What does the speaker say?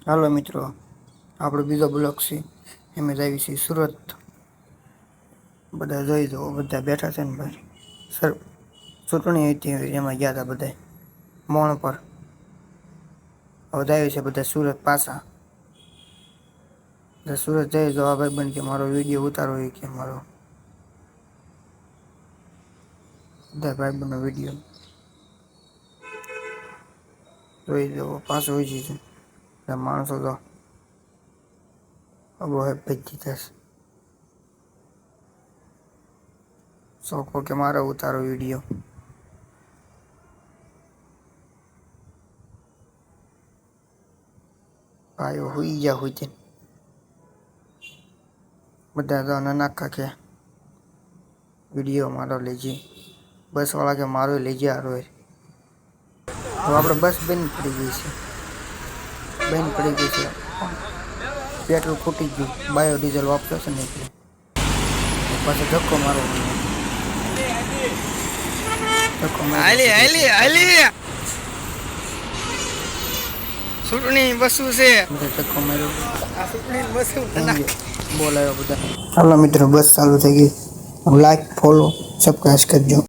હાલો મિત્રો, આપણો બીજો બ્લોક છે એમ જ આવી છે સુરત. બધા જોઈ દો, બધા બેઠા છે ને ભાઈ. સર ચૂંટણી હતી એમાં ગયા હતા બધા મોણ પર. હવે જાય છે બધા સુરત પાછા. સુરત જાય તો આ ભાઈ બન કે મારો વિડીયો ઉતારો કે મારો બધા ભાઈ બનનો વિડીયો જોઈ દો. પાછો હોય છે માણસો તો ભેગી થશે. સોકો કે મારો ઉતારો વિડીયો. ભાઈઓ હુઈ ગયા હોય છે બધા. તો નાખા કે વિડીયો મારો લેજે, બસ વાળા કે મારો લેજે. હારો હવે આપણે બસ બંધ પડી ગઈ છે, બંધ પડી ગઈ છે. પેટ્રોલ ખૂટી ગયું, બાયો ડીઝલ વાપરો છે ને એટલે પાછો ધક્કો મારો. ચૂંટણી બસું છે, ધક્કો માર્યો. બોલાયો બધા. હાલો મિત્રો, બસ ચાલુ થઈ ગઈ. લાઈક, ફોલો, સબસ્ક્રાઇબ કરજો.